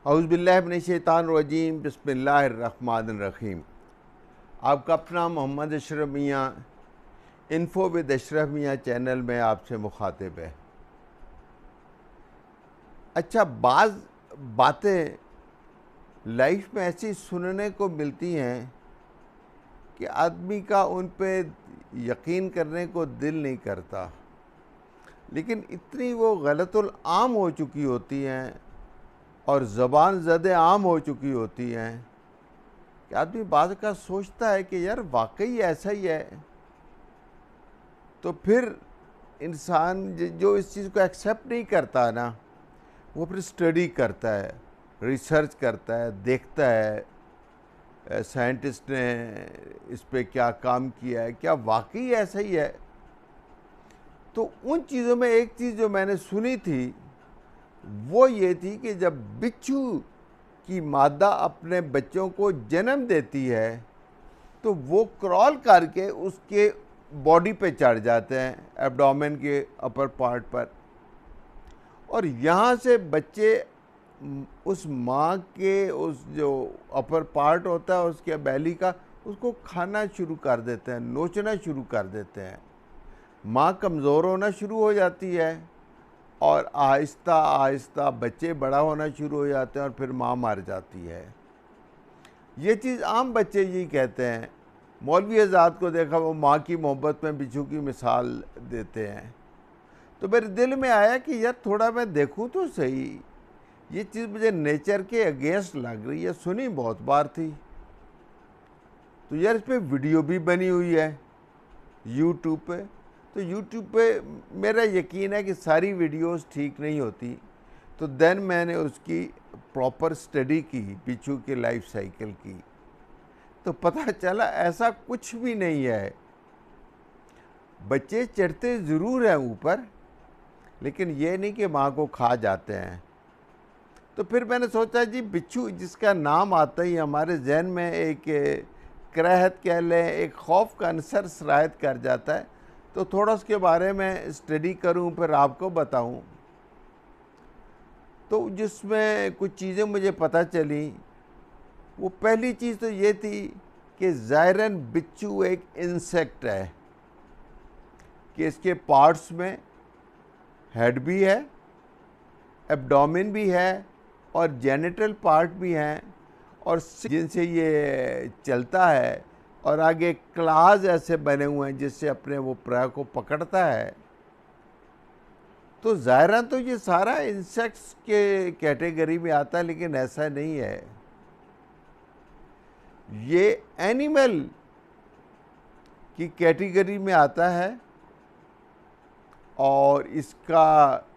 औज़ुबिल्लाहिमिनश्शैतानिर्रजीम बिस्मिल्लाहिर्रहमानिर्रहीम। आपका अपना मोहम्मद अशरफ मियाँ इन्फो विद अशरफ मियाँ चैनल में आपसे मुखातिब है। अच्छा, बाज़ बातें लाइफ में ऐसी सुनने को मिलती हैं कि आदमी का उन पे यकीन करने को दिल नहीं करता, लेकिन इतनी वो गलतुल आम हो चुकी होती हैं और ज़बान ज़द आम हो चुकी होती हैं कि आदमी बाद का सोचता है कि यार वाकई ऐसा ही है। तो फिर इंसान जो इस चीज़ को एक्सेप्ट नहीं करता ना, वो फिर स्टडी करता है, रिसर्च करता है, देखता है साइंटिस्ट ने इस पे क्या काम किया है, क्या वाकई ऐसा ही है। तो उन चीज़ों में एक चीज़ जो मैंने सुनी थी वो ये थी कि जब बिच्छू की मादा अपने बच्चों को जन्म देती है तो वो क्रॉल करके उसके बॉडी पे चढ़ जाते हैं, एब्डोमेन के अपर पार्ट पर, और यहाँ से बच्चे उस माँ के उस जो अपर पार्ट होता है उसके बेली का, उसको खाना शुरू कर देते हैं, नोचना शुरू कर देते हैं। माँ कमज़ोर होना शुरू हो जाती है और आहिस्ता आहिस्ता बच्चे बड़ा होना शुरू हो जाते हैं और फिर माँ मर जाती है। ये चीज़ आम बच्चे यही कहते हैं। मौलवी आज़ाद को देखा, वो माँ की मोहब्बत में बिच्छू की मिसाल देते हैं। तो मेरे दिल में आया कि यार थोड़ा मैं देखूँ तो सही, ये चीज़ मुझे नेचर के अगेंस्ट लग रही है। सुनी बहुत बार थी, तो यार इस पर वीडियो भी बनी हुई है यूट्यूब पे। तो यूट्यूब पे मेरा यकीन है कि सारी वीडियोस ठीक नहीं होती। तो देन मैंने उसकी प्रॉपर स्टडी की, बिच्छू की लाइफ साइकिल की, तो पता चला ऐसा कुछ भी नहीं है। बच्चे चढ़ते ज़रूर हैं ऊपर, लेकिन ये नहीं कि माँ को खा जाते हैं। तो फिर मैंने सोचा जी, बिच्छू जिसका नाम आता ही हमारे जहन में एक कराहत कह लें, एक खौफ का अंसर सरायत कर जाता है। तो थोड़ा उसके बारे में स्टडी करूं, फिर आपको बताऊं। तो जिसमें कुछ चीज़ें मुझे पता चली, वो पहली चीज़ तो ये थी कि ज़ाहिरन बिच्छू एक इंसेक्ट है, कि इसके पार्ट्स में हेड भी है, एब्डोमेन भी है और जेनिटल पार्ट भी हैं, और जिनसे ये चलता है, और आगे क्लाज ऐसे बने हुए हैं जिससे अपने वो प्रे को पकड़ता है। तो ज़ाहिरन तो ये सारा इंसेक्ट्स के कैटेगरी में आता है, लेकिन ऐसा नहीं है। ये एनिमल की कैटेगरी में आता है, और इसका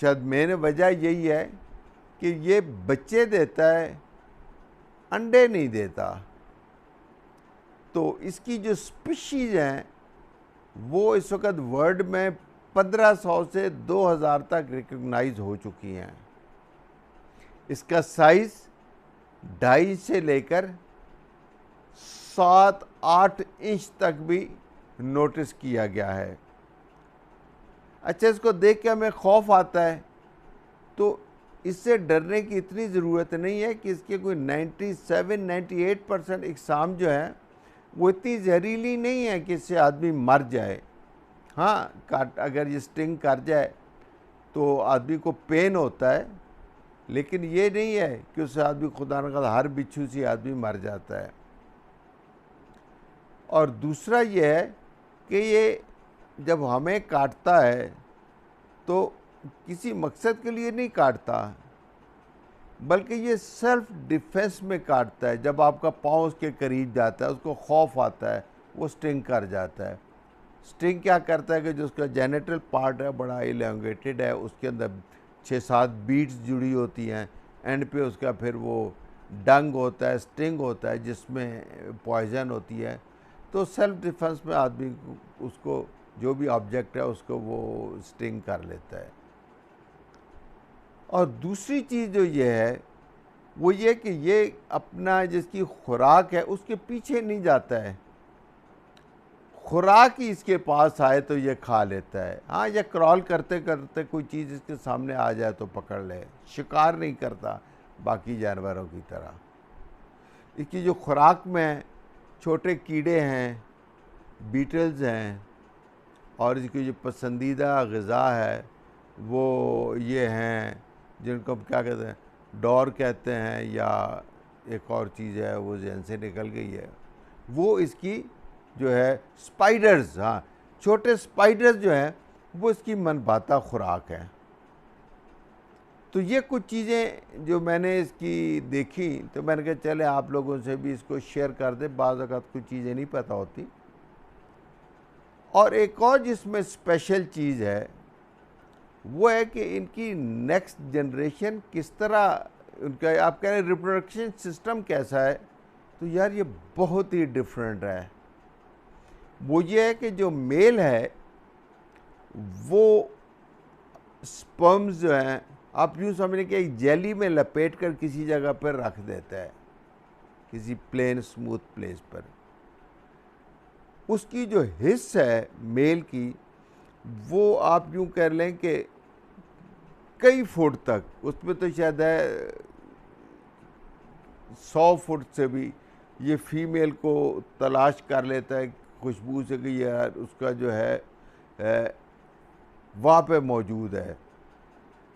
शायद मेन वजह यही है कि ये बच्चे देता है, अंडे नहीं देता। तो इसकी जो स्पीशीज़ हैं वो इस वक्त वर्ल्ड में 1500 से 2000 तक रिकॉग्नाइज हो चुकी हैं। इसका साइज़ 2.5 से लेकर 7-8 इंच तक भी नोटिस किया गया है। अच्छा, इसको देख के हमें खौफ आता है, तो इससे डरने की इतनी ज़रूरत नहीं है कि इसके कोई 97-98% इकसाम जो है वो इतनी जहरीली नहीं है कि इससे आदमी मर जाए। हाँ, अगर ये स्टिंग कर जाए तो आदमी को पेन होता है, लेकिन ये नहीं है कि उससे आदमी खुदा न खास्ता हर बिच्छू से आदमी मर जाता है। और दूसरा ये है कि ये जब हमें काटता है तो किसी मकसद के लिए नहीं काटता, बल्कि ये सेल्फ डिफेंस में काटता है। जब आपका पाँव उसके करीब जाता है, उसको खौफ आता है, वो स्टिंग कर जाता है। स्टिंग क्या करता है कि जो उसका जेनिटल पार्ट है बड़ा इलॉन्गेटेड है, उसके अंदर 6-7 बीड्स जुड़ी होती हैं, एंड पे उसका फिर वो डंग होता है, स्टिंग होता है जिसमें पॉइजन होती है। तो सेल्फ डिफेंस में आदमी उसको जो भी ऑब्जेक्ट है उसको वो स्टिंग कर लेता है। और दूसरी चीज़ जो ये है वो ये कि ये अपना जिसकी खुराक है उसके पीछे नहीं जाता है, खुराक ही इसके पास आए तो ये खा लेता है। हाँ, ये क्रॉल करते करते कोई चीज़ इसके सामने आ जाए तो पकड़ ले, शिकार नहीं करता। बाकी जानवरों की तरह। इसकी जो खुराक में छोटे कीड़े हैं, बीटल्स हैं, और इसकी जो पसंदीदा ग़िज़ा है वो ये हैं जिनको हम क्या कहते हैं, डॉर कहते हैं, या एक और चीज़ है वो ज़हन से निकल गई है, वो इसकी जो है स्पाइडर्स, हाँ छोटे स्पाइडर्स जो हैं वो इसकी मनभाता खुराक है। तो ये कुछ चीज़ें जो मैंने इसकी देखी, तो मैंने कहा चले आप लोगों से भी इसको शेयर कर दे, बाज़ औक़ात कुछ चीज़ें नहीं पता होती। और एक और जिसमें स्पेशल चीज़ है वो है कि इनकी नेक्स्ट जनरेशन किस तरह, उनका आप कह रहे हैं रिप्रोडक्शन सिस्टम कैसा है, तो यार ये बहुत ही डिफरेंट है। वो ये है कि जो मेल है वो स्पर्म्स जो हैं आप यूँ समझें कि एक जेली में लपेट कर किसी जगह पर रख देता है, किसी प्लेन स्मूथ प्लेस पर। उसकी जो हिस्स है मेल की, वो आप यूँ कर लें कि कई फुट तक, उसमें तो शायद है 100 फुट से भी ये फीमेल को तलाश कर लेता है खुशबू से कि यार उसका जो है वहाँ पे मौजूद है।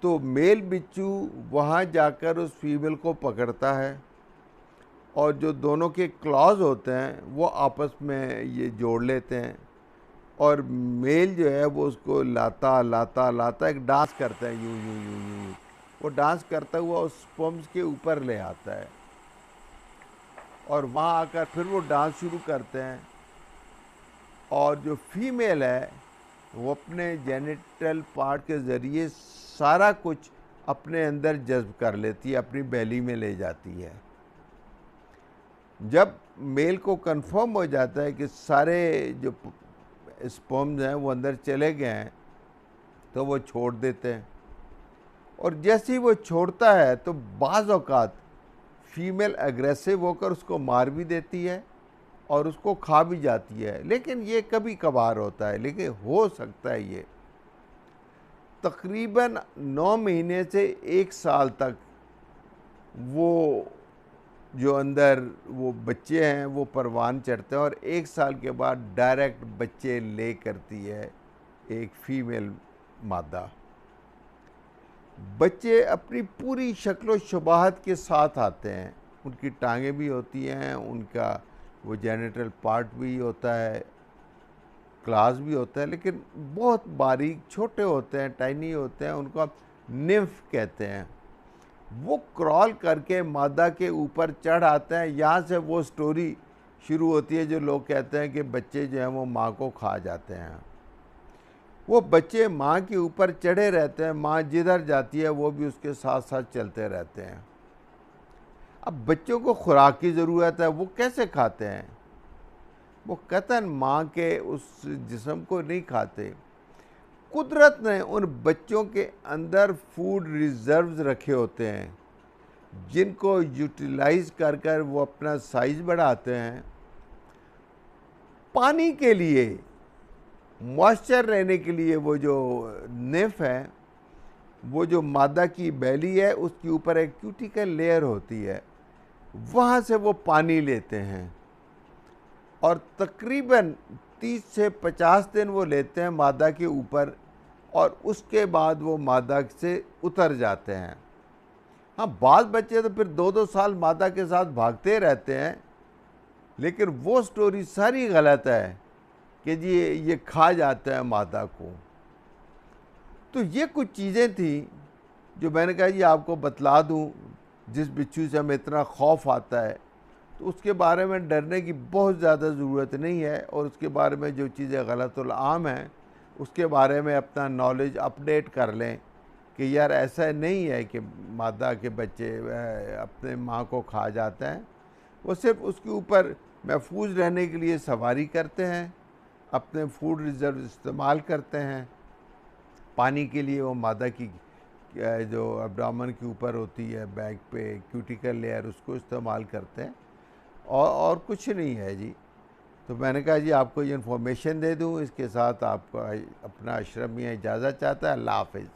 तो मेल बिच्छू वहाँ जाकर उस फीमेल को पकड़ता है और जो दोनों के क्लॉज होते हैं वो आपस में ये जोड़ लेते हैं, और मेल जो है वो उसको लाता लाता लाता एक डांस करता है, यूं यूं यूं यूं यूं। वो डांस करता हुआ उस स्पर्म्स के ऊपर ले आता है और वहाँ आकर फिर वो डांस शुरू करते हैं, और जो फीमेल है वो अपने जेनिटल पार्ट के ज़रिए सारा कुछ अपने अंदर जज्ब कर लेती है, अपनी बैली में ले जाती है। जब मेल को कंफर्म हो जाता है कि सारे जो स्पर्म्स हैं वो अंदर चले गए हैं, तो वो छोड़ देते हैं, और जैसे ही वो छोड़ता है तो बाज़ औक़ात फीमेल एग्रेसिव होकर उसको मार भी देती है और उसको खा भी जाती है, लेकिन ये कभी कभार होता है, लेकिन हो सकता है ये तकरीबन 9 महीने से 1 साल तक वो जो अंदर वो बच्चे हैं वो परवान चढ़ते हैं, और 1 साल के बाद डायरेक्ट बच्चे ले करती है एक फीमेल मादा। बच्चे अपनी पूरी शक्ल शुबाहत के साथ आते हैं, उनकी टांगें भी होती हैं, उनका वो जेनिटल पार्ट भी होता है, क्लास भी होता है, लेकिन बहुत बारीक छोटे होते हैं, टाइनी होते हैं, उनको आप निम्फ कहते हैं। वो क्रॉल करके मादा के ऊपर चढ़ आते हैं। यहाँ से वो स्टोरी शुरू होती है जो लोग कहते हैं कि बच्चे जो हैं वो माँ को खा जाते हैं। वो बच्चे माँ के ऊपर चढ़े रहते हैं, माँ जिधर जाती है वो भी उसके साथ साथ चलते रहते हैं। अब बच्चों को खुराक की ज़रूरत है, वो कैसे खाते हैं? वो कतन माँ के उस जिस्म को नहीं खाते। कुदरत ने उन बच्चों के अंदर फूड रिजर्व्स रखे होते हैं जिनको यूटिलाइज कर कर वो अपना साइज बढ़ाते हैं। पानी के लिए, मॉइस्चर रहने के लिए वो जो निम्फ है, वो जो मादा की बैली है उसके ऊपर एक क्यूटिकल लेयर होती है, वहाँ से वो पानी लेते हैं, और तकरीबन 30 से 50 दिन वो लेते हैं मादा के ऊपर, और उसके बाद वो मादा से उतर जाते हैं। हाँ, बाल बच्चे तो फिर 2-2 साल मादा के साथ भागते रहते हैं, लेकिन वो स्टोरी सारी गलत है कि जी ये खा जाता है मादा को। तो ये कुछ चीज़ें थी जो मैंने कहा ये आपको बतला दूं। जिस बिच्छू से हमें इतना खौफ आता है तो उसके बारे में डरने की बहुत ज़्यादा ज़रूरत नहीं है, और उसके बारे में जो चीज़ें गलतुल आम हैं उसके बारे में अपना नॉलेज अपडेट कर लें कि यार ऐसा नहीं है कि मादा के बच्चे अपने माँ को खा जाते हैं। वो सिर्फ उसके ऊपर महफूज रहने के लिए सवारी करते हैं, अपने फूड रिज़र्व इस्तेमाल करते हैं। पानी के लिए वो मादा की जो एब्डोमेन के ऊपर होती है, बैक पे क्यूटिकल लेयर, उसको इस्तेमाल करते हैं, और कुछ नहीं है जी। तो मैंने कहा जी आपको ये इन्फॉर्मेशन दे दूँ, इसके साथ आपका अपना अशरफ मियां इजाज़त चाहता है। अल्लाह हाफ़िज़।